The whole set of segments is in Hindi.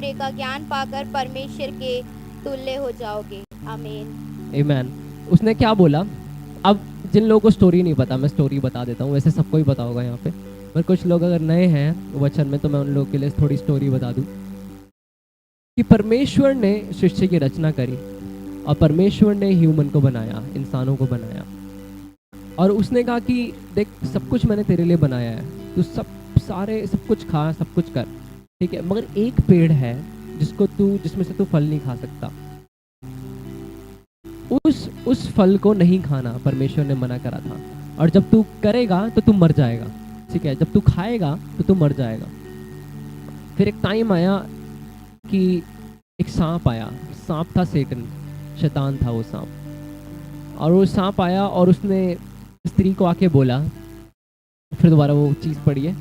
बुरे का ज्ञान पाकर परमेश्वर के तुल्य हो जाओगे। आमीन। आमीन। उसने क्या बोला? अब जिन लोगों को स्टोरी नहीं पता, मैं स्टोरी बता देता हूँ, वैसे सबको ही पता होगा यहाँ पे, पर कुछ लोग अगर नए हैं वचन में तो मैं उन लोगों के लिए थोड़ी स्टोरी बता दूँ कि परमेश्वर ने सृष्टि की रचना करी और परमेश्वर ने ह्यूमन को बनाया, इंसानों को बनाया, और उसने कहा कि देख सब कुछ मैंने तेरे लिए बनाया है, तू सब कुछ खा, सब कुछ कर, ठीक है, मगर एक पेड़ है जिसमें से तू फल नहीं खा सकता। उस फल को नहीं खाना परमेश्वर ने मना करा था, और जब तू करेगा तो तू मर जाएगा, ठीक है, जब तू खाएगा तो तू मर जाएगा। फिर एक टाइम आया कि एक सांप आया, सांप था सेटन, शैतान था वो सांप, और वो सांप आया और उसने स्त्री को आके बोला, फिर दोबारा वो चीज पढ़िए।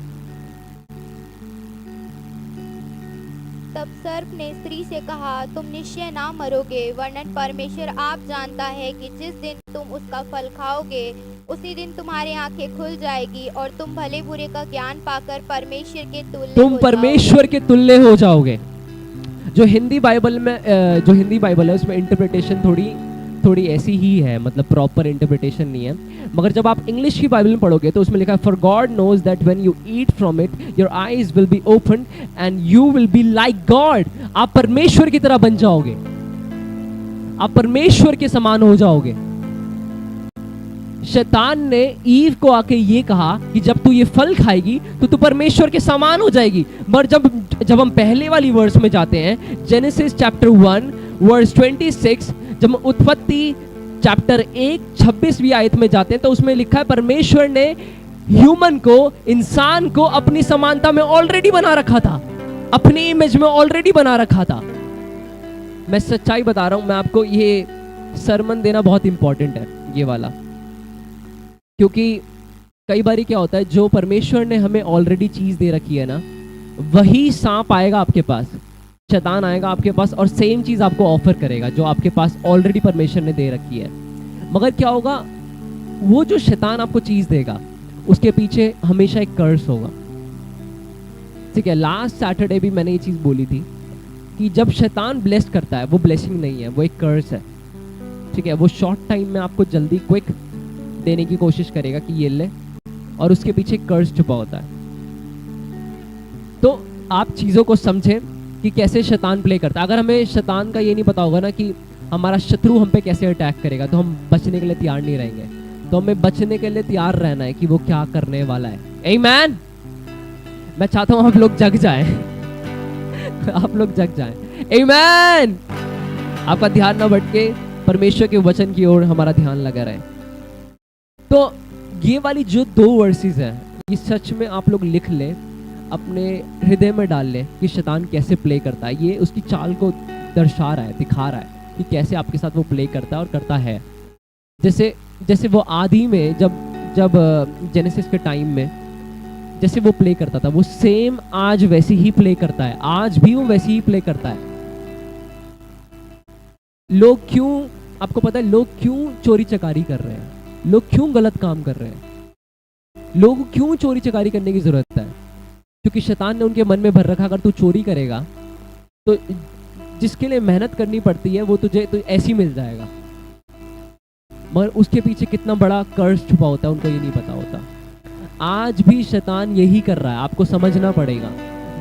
तब सर्प ने स्त्री से कहा, तुम निश्चय ना मरोगे, वरन परमेश्वर आप जानता है कि जिस दिन तुम उसका फल खाओगे उसी दिन तुम्हारी आंखें खुल जाएगी और तुम भले बुरे का ज्ञान पाकर परमेश्वर के तुल्य परमेश्वर के तुल्य हो जाओगे। जो हिंदी बाइबल है उसमें इंटरप्रिटेशन थोड़ी ऐसी ही है, मतलब प्रॉपर इंटरप्रिटेशन नहीं है, मगर जब आप इंग्लिश की बाइबल में पढ़ोगे तो उसमें लिखा है, for God knows that when you eat from it your eyes will be open and you will be like God. आप परमेश्वर की तरह बन जाओगे, आप परमेश्वर के समान हो जाओगे। शैतान ने ईव को आके ये कहा कि जब तू ये फल खाएगी तो तू परमेश्वर के समान हो जाएगी, पर जब हम पहले वाली वर्स में जाते हैं, जेनेसिस चैप्टर 1 वर्स 26, जब उत्पत्ति चैप्टर 1 26वीं आयत में जाते हैं तो उसमें लिखा है, परमेश्वर ने ह्यूमन को, इंसान को अपनी समानता में ऑलरेडी बना रखा था, अपनी इमेज में ऑलरेडी बना रखा था। मैं सच्चाई बता रहा हूं, मैं आपको ये सरमन देना बहुत इंपॉर्टेंट है ये वाला, क्योंकि कई बार क्या होता है, जो परमेश्वर ने हमें ऑलरेडी चीज दे रखी है ना, वही सांप आएगा आपके पास, शैतान आएगा आपके पास और सेम चीज आपको ऑफर करेगा जो आपके पास ऑलरेडी परमेश्वर ने दे रखी है। मगर क्या होगा, वो जो शैतान आपको चीज देगा उसके पीछे हमेशा एक कर्स होगा, ठीक है। लास्ट सैटरडे भी मैंने ये चीज बोली थी कि जब शैतान ब्लेस्ड करता है वो ब्लेसिंग नहीं है, वो एक कर्स है, ठीक है। वो शॉर्ट टाइम में आपको जल्दी क्विक देने की कोशिश करेगा कि ये ले, और उसके पीछे कर्स छुपा होता है। तो आप चीजों को समझें कि कैसे शैतान प्ले करता है। अगर हमें शैतान का ये नहीं पता होगा ना कि हमारा शत्रु हम पे कैसे अटैक करेगा, तो हम बचने के लिए तैयार नहीं रहेंगे। तो हमें बचने के लिए तैयार रहना है कि वो क्या करने वाला है। आमीन। मैं चाहता हूं आप लोग जग जाएं आप लोग जग जाएं। आमीन। आपका ध्यान ना भटके, परमेश्वर के वचन की ओर हमारा ध्यान लगा रहे। तो ये वाली जो 2 वर्सेस है, ये सच में आप लोग लिख लें, अपने हृदय में डाल लें कि शैतान कैसे प्ले करता है। ये उसकी चाल को दर्शा रहा है, दिखा रहा है कि कैसे आपके साथ वो प्ले करता है और करता है। जैसे वो आदि में जब जेनेसिस के टाइम में जैसे वो प्ले करता था, वो सेम आज वैसे ही प्ले करता है, आज भी वो वैसे ही प्ले करता है। लोग क्यों, आपको पता है लोग क्यों चोरी चकारी कर रहे हैं, लोग क्यों गलत काम कर रहे हैं, लोग क्यों चोरी चकारी करने की जरूरत है? क्योंकि शैतान ने उनके मन में भर रखा, अगर तू चोरी करेगा तो जिसके लिए मेहनत करनी पड़ती है वो तुझे तो ऐसे ही मिल जाएगा, मगर उसके पीछे कितना बड़ा कर्ज छुपा होता है उनको ये नहीं पता होता। आज भी शैतान यही कर रहा है, आपको समझना पड़ेगा।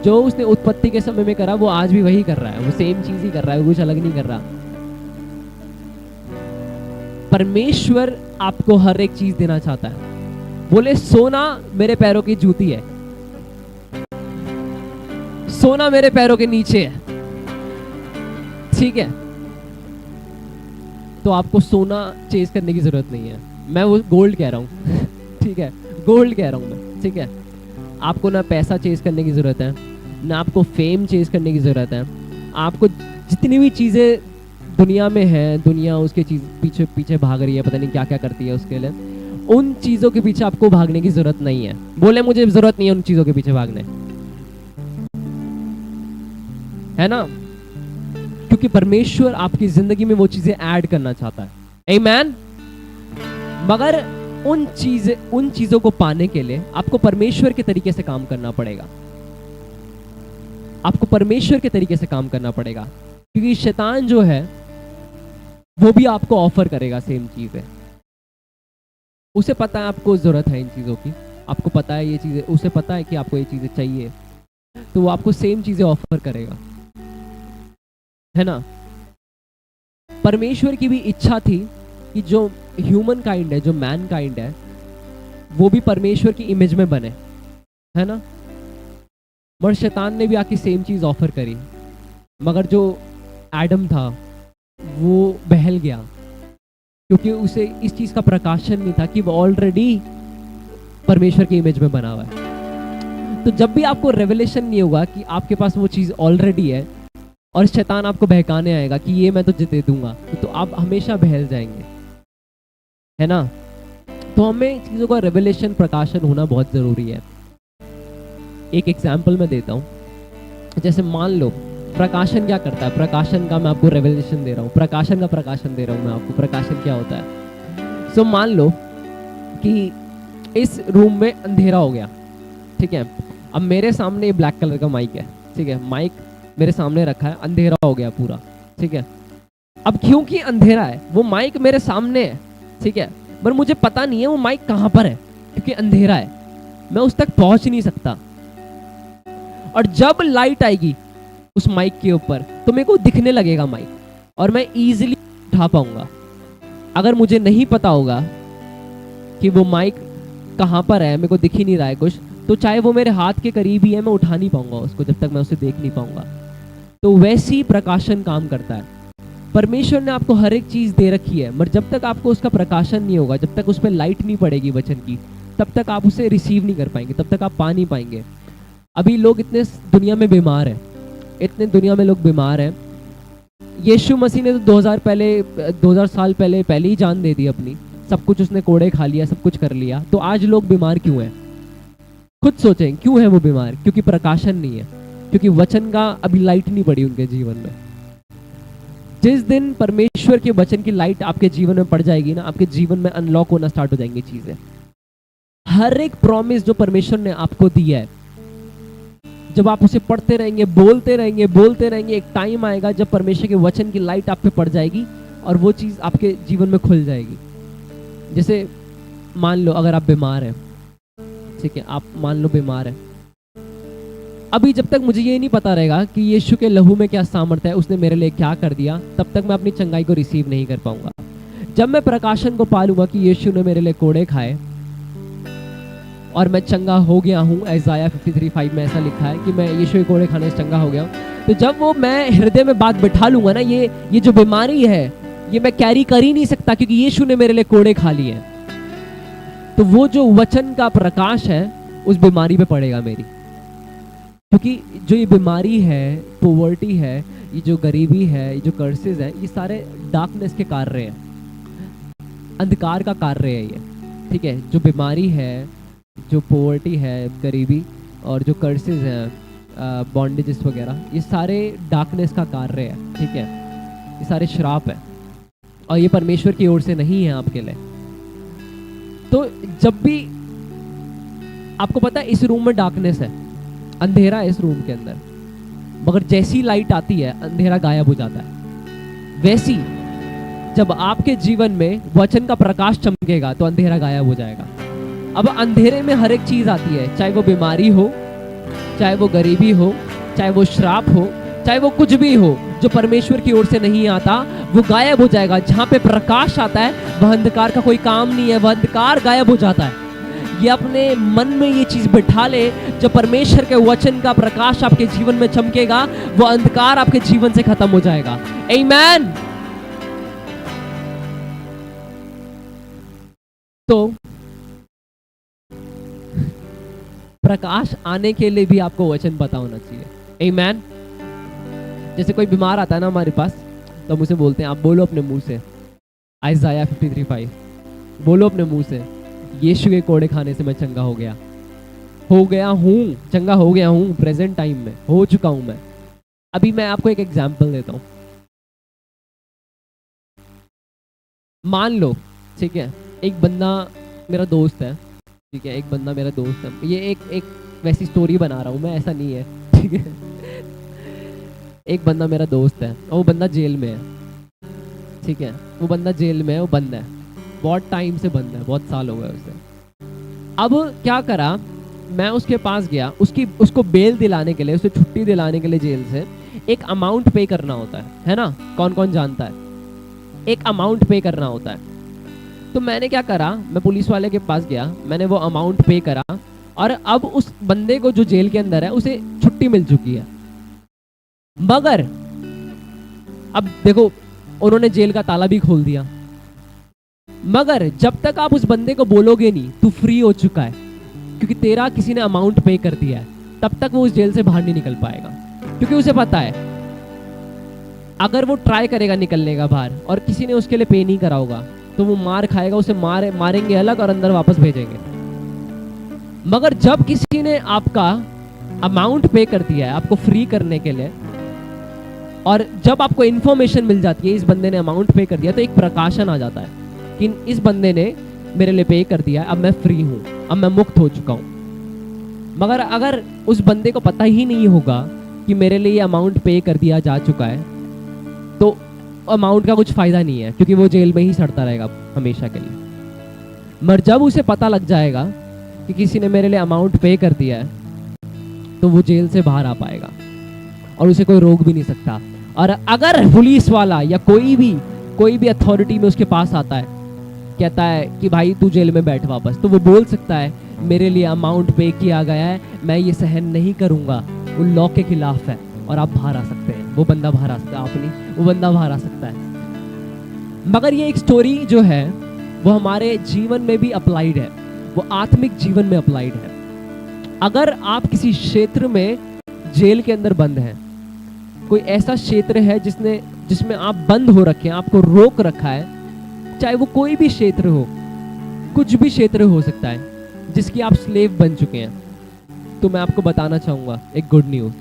जो उसने उत्पत्ति के समय में करा वो आज भी वही कर रहा है, वो सेम चीज ही कर रहा है, कुछ अलग नहीं कर रहा। परमेश्वर आपको हर एक चीज देना चाहता है। बोले सोना मेरे पैरों की जूती है, सोना मेरे पैरों के नीचे है, ठीक है। तो आपको सोना चेज करने की जरूरत नहीं है, मैं वो गोल्ड कह रहा हूँ ठीक है, गोल्ड कह रहा हूँ मैं, ठीक है। आपको ना पैसा चेज करने की जरूरत है, ना आपको फेम चेज करने की जरूरत है। आपको जितनी भी चीजें दुनिया में है, दुनिया उसके चीज पीछे पीछे भाग रही है, पता नहीं क्या क्या करती है उसके लिए, उन चीजों के पीछे आपको भागने की जरूरत नहीं है। बोले मुझे जरूरत नहीं है उन चीजों के पीछे भागने, है ना, क्योंकि परमेश्वर आपकी जिंदगी में वो चीजें ऐड करना चाहता है। आमीन। मगर उन चीजों को पाने के लिए आपको परमेश्वर के तरीके से काम करना पड़ेगा। आपको परमेश्वर के तरीके से काम करना पड़ेगा, क्योंकि शैतान जो है वो भी आपको ऑफर करेगा सेम चीज़ है। उसे पता है आपको ज़रूरत है इन चीज़ों की, आपको पता है ये चीज़ें, उसे पता है कि आपको ये चीज़ें चाहिए, तो वो आपको सेम चीज़ें ऑफर करेगा, है ना। परमेश्वर की भी इच्छा थी कि जो ह्यूमन काइंड है, जो मैन काइंड है, वो भी परमेश्वर की इमेज में बने, है ना। मगर शैतान ने भी आके सेम चीज़ ऑफर करी, मगर जो एडम था वो बहल गया, क्योंकि उसे इस चीज़ का प्रकाशन नहीं था कि वो ऑलरेडी परमेश्वर की इमेज में बना हुआ है। तो जब भी आपको रेवलेशन नहीं होगा कि आपके पास वो चीज़ ऑलरेडी है और शैतान आपको बहकाने आएगा कि ये मैं तुझे दे दूंगा, तो आप हमेशा बहल जाएंगे, है ना। तो हमें चीज़ों का रेवलेशन, प्रकाशन होना बहुत ज़रूरी है। एक एग्जाम्पल मैं देता हूँ। जैसे मान लो प्रकाशन क्या करता है, प्रकाशन का मैं आपको रेवलेशन दे रहा हूँ, प्रकाशन का प्रकाशन दे रहा हूँ मैं आपको। प्रकाशन क्या होता है? सो मान लो कि इस रूम में अंधेरा हो गया, ठीक है। अब मेरे सामने ब्लैक कलर का माइक है, ठीक है, माइक मेरे सामने रखा है, अंधेरा हो गया पूरा, ठीक है। अब क्योंकि अंधेरा है, वो माइक मेरे सामने है, ठीक है, पर मुझे पता नहीं है वो माइक कहाँ पर है, क्योंकि अंधेरा है, मैं उस तक पहुंच नहीं सकता। और जब लाइट आएगी उस माइक के ऊपर तो मेरे को दिखने लगेगा माइक, और मैं इजीली उठा पाऊंगा। अगर मुझे नहीं पता होगा कि वो माइक कहाँ पर है, मेरे को दिख ही नहीं रहा है कुछ, तो चाहे वो मेरे हाथ के करीब ही है, मैं उठा नहीं पाऊंगा उसको जब तक मैं उसे देख नहीं पाऊंगा। तो वैसे ही प्रकाशन काम करता है। परमेश्वर ने आपको हर एक चीज़ दे रखी है, मगर जब तक आपको उसका प्रकाशन नहीं होगा, जब तक उस पर लाइट नहीं पड़ेगी वचन की, तब तक आप उसे रिसीव नहीं कर पाएंगे, तब तक आप पा नहीं पाएंगे। अभी लोग इतने दुनिया में बीमार हैं, इतने दुनिया में लोग बीमार हैं। यीशु मसीह ने तो 2000 साल पहले ही जान दे दी अपनी, सब कुछ उसने कोड़े खा लिया, सब कुछ कर लिया। तो आज लोग बीमार क्यों हैं? खुद सोचें, क्यों है वो बीमार? क्योंकि प्रकाशन नहीं है, क्योंकि वचन का अभी लाइट नहीं पड़ी उनके जीवन में। जिस दिन परमेश्वर के वचन की लाइट आपके जीवन में पड़ जाएगी ना, आपके जीवन में अनलॉक होना स्टार्ट हो जाएंगी चीजें। हर एक प्रॉमिस जो परमेश्वर ने आपको दिया है, जब आप उसे पढ़ते रहेंगे, बोलते रहेंगे, एक टाइम आएगा जब परमेश्वर के वचन की लाइट आप पे पड़ जाएगी और वो चीज़ आपके जीवन में खुल जाएगी। जैसे मान लो अगर आप बीमार हैं, ठीक है, आप मान लो बीमार हैं, अभी जब तक मुझे ये नहीं पता रहेगा कि यीशु के लहू में क्या सामर्थ्य है, उसने मेरे लिए क्या कर दिया, तब तक मैं अपनी चंगाई को रिसीव नहीं कर पाऊंगा। जब मैं प्रकाशन को पालूंगा कि यीशु ने मेरे लिए कोड़े खाए और मैं चंगा हो गया हूँ, ऐसाया 53:5 में ऐसा लिखा है कि मैं यीशु के कोड़े खाने से चंगा हो गया हूँ, तो जब वो मैं हृदय में बात बिठा लूंगा ना, ये जो बीमारी है ये मैं कैरी कर ही नहीं सकता क्योंकि यीशु ने मेरे लिए कोड़े खा लिए हैं, तो वो जो वचन का प्रकाश है उस बीमारी पे पड़ेगा मेरी। क्योंकि जो ये बीमारी है, पॉवर्टी है, ये जो गरीबी है, ये जो कर्सेस है, ये सारे डार्कनेस के कार्य हैं, अंधकार का कार्य है ये, ठीक है। जो बीमारी है, जो पॉवर्टी है, गरीबी और जो कर्सेस हैं, बॉन्डेजेस वगैरह, ये सारे डार्कनेस का कार्य है, ठीक है। ये सारे श्राप है और ये परमेश्वर की ओर से नहीं है आपके लिए। तो जब भी आपको पता है इस रूम में डार्कनेस है, अंधेरा है इस रूम के अंदर, मगर जैसी लाइट आती है अंधेरा गायब हो जाता है। वैसी जब आपके जीवन में वचन का प्रकाश चमकेगा तो अंधेरा गायब हो जाएगा। अब अंधेरे में हर एक चीज आती है, चाहे वो बीमारी हो, चाहे वो गरीबी हो, चाहे वो श्राप हो, चाहे वो कुछ भी हो, जो परमेश्वर की ओर से नहीं आता वो गायब हो जाएगा। जहाँ पे प्रकाश आता है वह अंधकार का कोई काम नहीं है, वह अंधकार गायब हो जाता है। ये अपने मन में ये चीज बिठा ले, जब परमेश्वर के वचन का प्रकाश आपके जीवन में चमकेगा वो अंधकार आपके जीवन से खत्म हो जाएगा। आमीन। तो प्रकाश आने के लिए भी आपको वचन पता होना चाहिए। आमीन। जैसे कोई बीमार आता है ना हमारे पास, तो हम उसे बोलते हैं, आप बोलो अपने मुंह से ऐसाया 53:5, बोलो अपने मुंह से, यीशु के कोड़े खाने से मैं चंगा हो गया हूँ, चंगा हो गया हूँ, प्रेजेंट टाइम में हो चुका हूँ मैं। अभी मैं आपको एक एग्जाम्पल देता हूँ। मान लो, ठीक है, एक बंदा मेरा दोस्त है, ठीक है, एक बंदा मेरा दोस्त है, ये एक वैसी स्टोरी बना रहा हूँ मैं, ऐसा नहीं है, ठीक है। एक बंदा मेरा दोस्त है, वो बंदा जेल में है, ठीक है, वो बंदा जेल में है, वो बंद है, बहुत टाइम से बंद है, बहुत साल हो गए उसे। अब क्या करा, मैं उसके पास गया, उसको बेल दिलाने के लिए, उसे छुट्टी दिलाने के लिए जेल से एक अमाउंट पे करना होता है ना, कौन कौन जानता है, एक अमाउंट पे करना होता है। तो मैंने क्या करा, मैं पुलिस वाले के पास गया, मैंने वो अमाउंट पे करा, और अब उस बंदे को जो जेल के अंदर है उसे छुट्टी मिल चुकी है। मगर अब देखो, उन्होंने जेल का ताला भी खोल दिया, मगर जब तक आप उस बंदे को बोलोगे नहीं तू फ्री हो चुका है, क्योंकि तेरा किसी ने अमाउंट पे कर दिया है, तब तक वो उस जेल से बाहर नहीं निकल पाएगा। क्योंकि उसे पता है अगर वो ट्राई करेगा निकलने का बाहर और किसी ने उसके लिए पे नहीं करा होगा तो वो मार खाएगा, उसे मारेंगे अलग और अंदर वापस भेजेंगे। मगर जब किसी ने आपका अमाउंट पे कर दिया है आपको फ्री करने के लिए, और जब आपको इंफॉर्मेशन मिल जाती है इस बंदे ने अमाउंट पे कर दिया, तो एक प्रकाशन आ जाता है कि इस बंदे ने मेरे लिए पे कर दिया है, अब मैं फ्री हूं, अब मैं मुक्त हो चुका हूं। मगर अगर उस बंदे को पता ही नहीं होगा कि मेरे लिए अमाउंट पे कर दिया जा चुका है, तो अमाउंट का कुछ फायदा नहीं है, क्योंकि वो जेल में ही सड़ता रहेगा हमेशा के लिए। मगर जब उसे पता लग जाएगा कि किसी ने मेरे लिए अमाउंट पे कर दिया है, तो वो जेल से बाहर आ पाएगा और उसे कोई रोक भी नहीं सकता। और अगर पुलिस वाला या कोई भी अथॉरिटी में उसके पास आता है, कहता है कि भाई तू जेल में बैठ वापस, तो वो बोल सकता है मेरे लिए अमाउंट पे किया गया है, मैं ये सहन नहीं करूंगा, वो लॉ के खिलाफ है, और आप बाहर आ सकते हैं। वो बंदा बाहर आ सकता है, आप नहीं, वो बंदा बाहर आ सकता है। मगर ये एक स्टोरी जो है वो हमारे जीवन में भी अप्लाइड है, वो आत्मिक जीवन में अप्लाइड है। अगर आप किसी क्षेत्र में जेल के अंदर बंद हैं, कोई ऐसा क्षेत्र है जिसमें आप बंद हो रखे हैं, आपको रोक रखा है, चाहे वो कोई भी क्षेत्र हो, कुछ भी क्षेत्र हो सकता है जिसकी आप स्लेव बन चुके हैं, तो मैं आपको बताना चाहूंगा एक गुड न्यूज।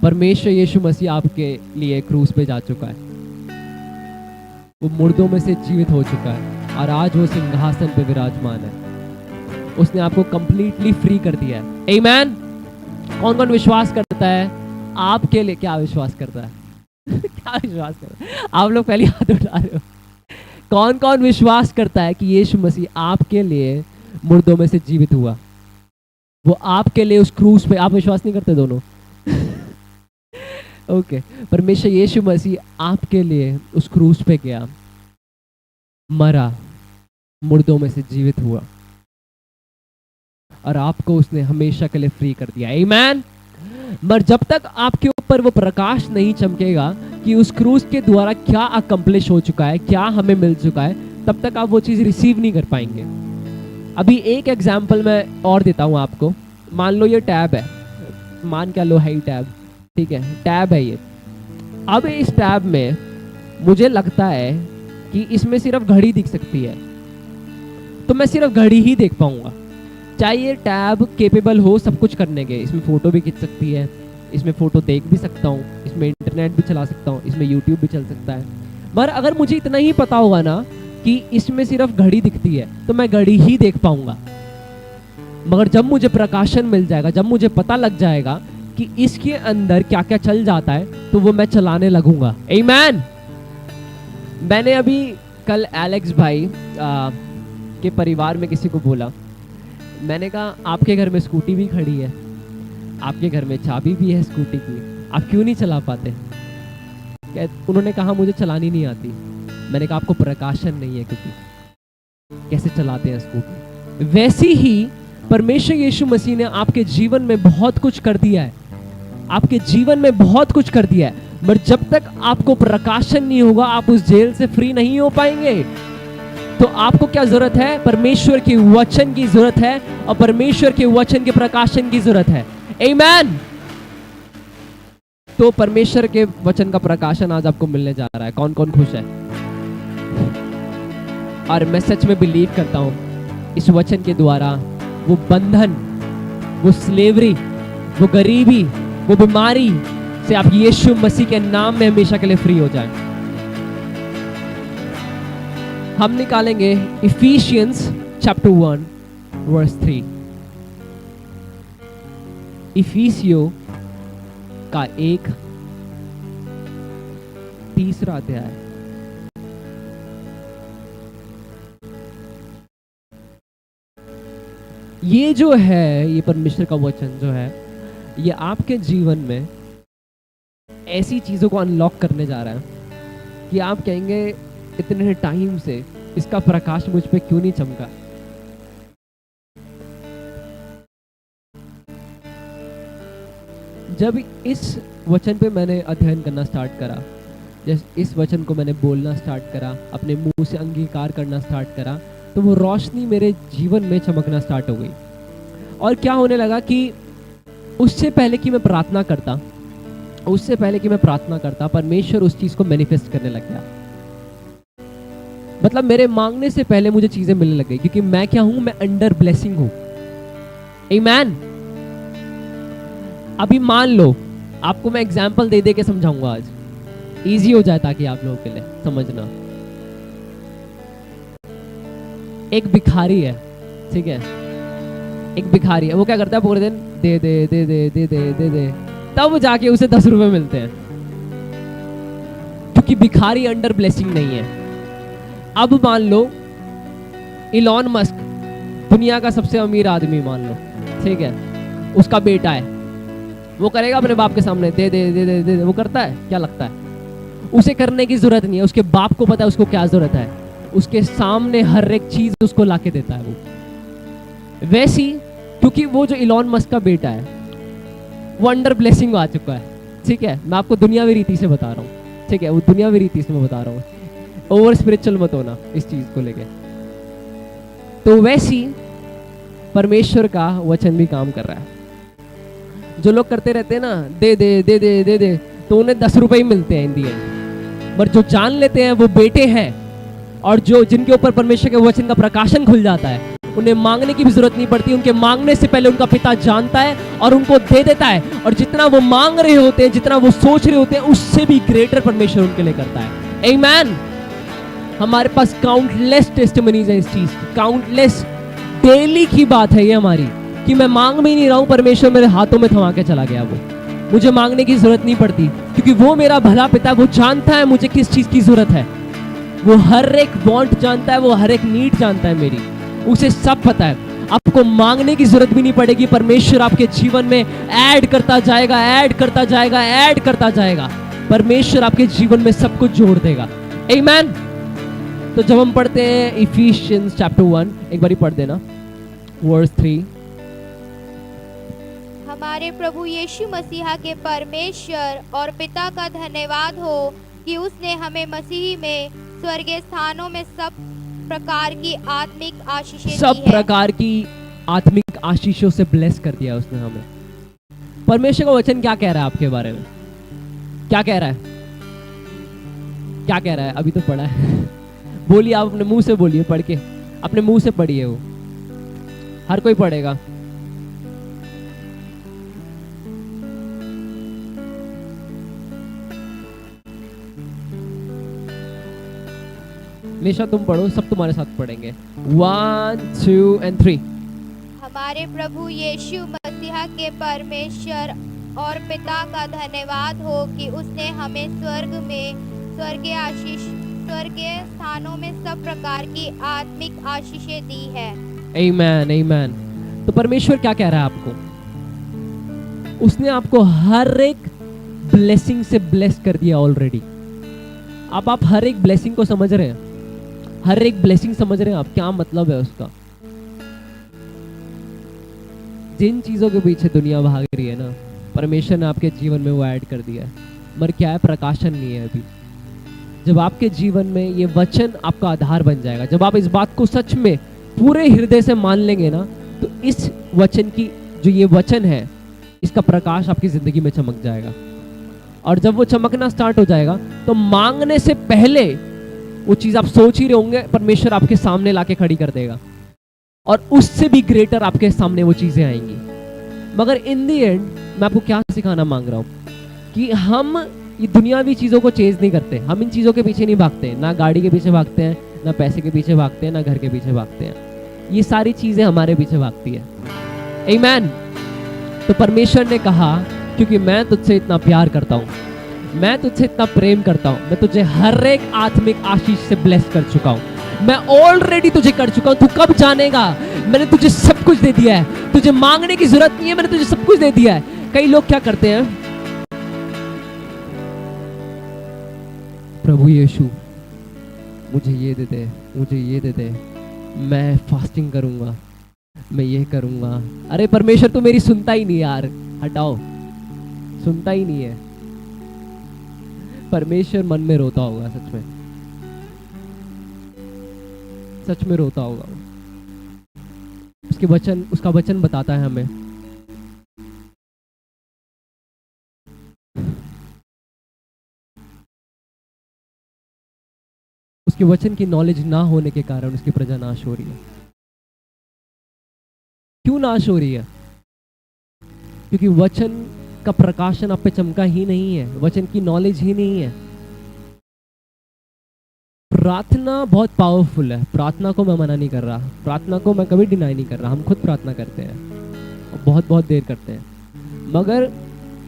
परमेश्वर यीशु मसीह आपके लिए क्रूस पे जा चुका है, वो मुर्दों में से जीवित हो चुका है और आज वो सिंहासन पे विराजमान है। उसने आपको कंप्लीटली फ्री कर दिया है। आमीन। कौन कौन विश्वास करता है आपके लिए? क्या विश्वास करता है? क्या विश्वास करता है? आप लोग पहले हाथ उठा रहे हो। कौन कौन विश्वास करता है कि यीशु मसीह आपके लिए मुर्दों में से जीवित हुआ? वो आपके लिए उस क्रूस पे, आप विश्वास नहीं करते दोनों? ओके, परमेश्वर यीशु मसीह आपके लिए उस क्रूस पे गया, मरा, मुर्दों में से जीवित हुआ और आपको उसने हमेशा के लिए फ्री कर दिया। आमीन। मगर जब तक आपके ऊपर वो प्रकाश नहीं चमकेगा कि उस क्रूस के द्वारा क्या अकम्प्लिश हो चुका है, क्या हमें मिल चुका है, तब तक आप वो चीज रिसीव नहीं कर पाएंगे। अभी एक एग्जाम्पल मैं और देता हूं आपको। मान लो ये टैब है, मान क्या लो है टैब, ठीक है, टैब है ये। अब इस टैब में मुझे लगता है कि इसमें सिर्फ घड़ी दिख सकती है, तो मैं सिर्फ घड़ी ही देख पाऊंगा। चाहे ये टैब केपेबल हो सब कुछ करने के, इसमें फोटो भी खींच सकती है, इसमें फोटो देख भी सकता हूँ, इसमें इंटरनेट भी चला सकता हूँ, इसमें यूट्यूब भी चल सकता है। मगर अगर मुझे इतना ही पता होगा ना कि इसमें सिर्फ घड़ी दिखती है, तो मैं घड़ी ही देख पाऊंगा। मगर जब मुझे प्रकाशन मिल जाएगा, जब मुझे पता लग जाएगा कि इसके अंदर क्या क्या चल जाता है, तो वो मैं चलाने लगूंगा। आमीन। मैंने अभी कल एलेक्स भाई के परिवार में किसी को बोला, मैंने कहा आपके घर में स्कूटी भी खड़ी है, आपके घर में चाबी भी है स्कूटी की, आप क्यों नहीं चला पाते? उन्होंने कहा मुझे चलानी नहीं आती। मैंने कहा आपको प्रकाशन नहीं है, क्योंकि कैसे चलाते हैं स्कूटी। वैसे ही परमेश्वर यीशु मसीह ने आपके जीवन में बहुत कुछ कर दिया है, आपके जीवन में बहुत कुछ कर दिया है, मगर जब तक आपको प्रकाशन नहीं होगा आप उस जेल से फ्री नहीं हो पाएंगे। तो आपको क्या जरूरत है? परमेश्वर के वचन की जरूरत है, और परमेश्वर के वचन के प्रकाशन की जरूरत है। आमीन। तो परमेश्वर के वचन का प्रकाशन आज आपको मिलने जा रहा है। कौन कौन खुश है? और मैं सच में बिलीव करता हूं इस वचन के द्वारा वो बंधन, वो स्लेवरी, वो गरीबी, वो बीमारी से आप यीशु मसीह के नाम में हमेशा के लिए फ्री हो जाएं। हम निकालेंगे इफिशियंस चैप्टर 1 वर्स 3। इफिसियो का 1:30 अध्याय। ये जो है, ये परमेश्वर का वचन जो है, ये आपके जीवन में ऐसी चीजों को अनलॉक करने जा रहा है कि आप कहेंगे इतने टाइम से इसका प्रकाश मुझ पे क्यों नहीं चमका। जब इस वचन पे मैंने अध्ययन करना स्टार्ट करा, जब इस वचन को मैंने बोलना स्टार्ट करा, अपने मुंह से अंगीकार करना स्टार्ट करा, तो वो रोशनी मेरे जीवन में चमकना स्टार्ट हो गई। और क्या होने लगा कि उससे पहले कि मैं प्रार्थना करता, परमेश्वर उस चीज को मैनिफेस्ट करने लग गया। मतलब मेरे मांगने से पहले मुझे चीजें मिलने लग गई, क्योंकि मैं क्या हूं, मैं अंडर ब्लेसिंग हूं। आमीन। अभी मान लो, आपको मैं एग्जाम्पल दे दे के समझाऊंगा आज, इजी हो जाए ताकि आप लोगों के लिए समझना। एक भिखारी है, ठीक है, एक भिखारी है। वो क्या करता है, पूरे दिन दे दे दे दे दे दे दे दे, तब जाके उसे 10 रुपए मिलते हैं, क्योंकि भिखारी अंडर ब्लेसिंग नहीं है। अब मान लो इलॉन मस्क, दुनिया का सबसे अमीर आदमी मान लो, ठीक है, उसका बेटा है, वो करेगा अपने बाप के सामने दे दे दे दे दे, वो करता है? क्या लगता है? उसे करने की जरूरत नहीं है, उसके बाप को पता है उसको क्या जरूरत है, उसके सामने हर एक चीज उसको लाके देता है वो। वैसी, क्योंकि वो जो इलॉन मस्क का बेटा है वो अंडर ब्लेसिंग आ चुका है, ठीक है, मैं आपको दुनियावी रीति से बता रहा हूँ, ठीक है, वो दुनियावी रीति से मैं बता रहा हूँ, ओवर स्पिरिचुअल मत होना इस चीज को लेके। तो वैसी परमेश्वर का वचन भी काम कर रहा है। जो लोग करते रहते हैं ना, दे दे दे दे दे दे, तो उन्हें 10 रुपए ही मिलते हैं इन दी एंड। पर जो जान लेते हैं वो बेटे हैं, और जो जिनके ऊपर परमेश्वर के वचन का प्रकाशन खुल जाता है, उन्हें मांगने की भी जरूरत नहीं पड़ती। उनके मांगने से पहले उनका पिता जानता है और उनको दे देता है, और जितना वो मांग रहे होते हैं, जितना वो सोच रहे होते हैं, उससे भी ग्रेटर परमेश्वर उनके लिए करता है। आमीन। हमारे पास काउंटलेस टेस्टिमनीज है इस चीज की, काउंटलेस, डेली की बात है ये हमारी, कि मैं मांग में ही नहीं रहा हूं, परमेश्वर मेरे हाथों में थमा के चला गया। वो मुझे मांगने की जरूरत नहीं पड़ती, क्योंकि वो मेरा भला पिता, वो जानता है मुझे किस चीज की जरूरत है, वो हर एक वांट जानता है, वो हर एक नीड जानता है मेरी, उसे सब पता है। आपको मांगने की जरूरत भी नहीं पड़ेगी, परमेश्वर आपके जीवन में ऐड करता जाएगा, ऐड करता जाएगा, ऐड करता जाएगा। परमेश्वर आपके जीवन में सब कुछ जोड़ देगा। आमीन। तो जब हम पढ़ते हैं इफिशियंस चैप्टर 1, एक बारी पढ़ देना, वर्स 3। हमारे प्रभु यीशु मसीहा के परमेश्वर और पिता का धन्यवाद हो कि उसने हमें मसीह में स्वर्गीय स्थानों में सब प्रकार की आत्मिक आशीषें दी सब है। प्रकार की आत्मिक आशीषों से ब्लेस कर दिया उसने हमें। परमेश्वर का वचन क्या कह रहा है आपके बारे में? क्या कह रहा है? क्या कह रहा है? अभी तो पढ़ा है बोलिए, आप अपने मुंह से बोलिए, पढ़ के अपने मुंह से पढ़िए, वो हर कोई पढ़ेगा। निशा तुम पढ़ो, सब तुम्हारे साथ पढ़ेंगे। 1 2 and 3। हमारे प्रभु यीशु मसीहा के परमेश्वर और पिता का धन्यवाद हो कि उसने हमें स्वर्ग में स्वर्गीय स्थानों में सब प्रकार की आत्मिक आशीषें दी है। आमीन, आमीन। तो परमेश्वर क्या कह रहा है आपको? उसने आपको हर एक ब्लेसिंग से ब्लेस कर दिया ऑलरेडी। अब आप हर एक ब्लेसिंग को समझ रहे हैं? हर एक ब्लेसिंग समझ रहे हैं आप? क्या मतलब है उसका? जिन चीजों के पीछे दुनिया भाग रही है ना, परमेश्वर ने आपके जीवन में वो ऐड कर दिया है। मगर क्या है? प्रकाशन नहीं है अभी। जब आपके जीवन में ये वचन आपका आधार बन जाएगा, जब आप इस बात को सच में पूरे हृदय से मान लेंगे ना, तो इस वचन की, जो ये वचन है, इसका प्रकाश आपकी जिंदगी में चमक जाएगा। और जब वो चमकना स्टार्ट हो जाएगा, तो मांगने से पहले वो चीज आप सोच ही रहे होंगे, परमेश्वर आपके सामने लाके खड़ी कर देगा, और उससे भी ग्रेटर आपके सामने वो चीजें आएंगी। मगर इन दी एंड मैं आपको क्या सिखाना मांग रहा हूं कि हम ये दुनियावी चीजों को चेज नहीं करते, हम इन चीजों के पीछे नहीं भागते। ना गाड़ी के पीछे भागते हैं, ना पैसे के पीछे भागते हैं, ना घर के पीछे भागते हैं। ये सारी चीजें हमारे पीछे भागती है। आमीन। तो परमेश्वर ने कहा क्योंकि मैं तुझसे इतना प्यार करता हूँ, मैं तुझसे इतना प्रेम करता हूँ, मैं तुझे हर एक आत्मिक आशीष से ब्लेस कर चुका हूँ, मैं ऑलरेडी तुझे कर चुका हूँ, तू कब जानेगा? मैंने तुझे सब कुछ दे दिया है, तुझे मांगने की जरूरत नहीं है, मैंने तुझे सब कुछ दे दिया है। कई लोग क्या करते हैं, प्रभु यीशु मुझे ये दे दे, मुझे ये दे दे, मैं फास्टिंग करूंगा, मैं ये करूंगा। अरे परमेश्वर तो मेरी सुनता ही नहीं यार, हटाओ, सुनता ही नहीं है। परमेश्वर मन में रोता होगा, सच में, सच में रोता होगा। उसके वचन, उसका वचन बताता है हमें, उसके वचन की नॉलेज ना होने के कारण उसकी प्रजा नाश हो रही है। क्यों नाश हो रही है? क्योंकि वचन का प्रकाशन आप पे चमका ही नहीं है, वचन की नॉलेज ही नहीं है। प्रार्थना बहुत पावरफुल है, प्रार्थना को मैं मना नहीं कर रहा, प्रार्थना को मैं कभी डिनाई नहीं कर रहा, हम खुद प्रार्थना करते हैं और बहुत बहुत देर करते हैं। मगर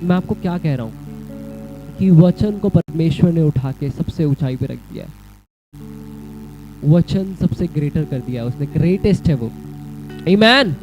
मैं आपको क्या कह रहा हूं कि वचन को परमेश्वर ने उठा के सबसे ऊंचाई पे रख दिया है। वचन सबसे ग्रेटर कर दिया उसने, ग्रेटेस्ट है वो। आमीन।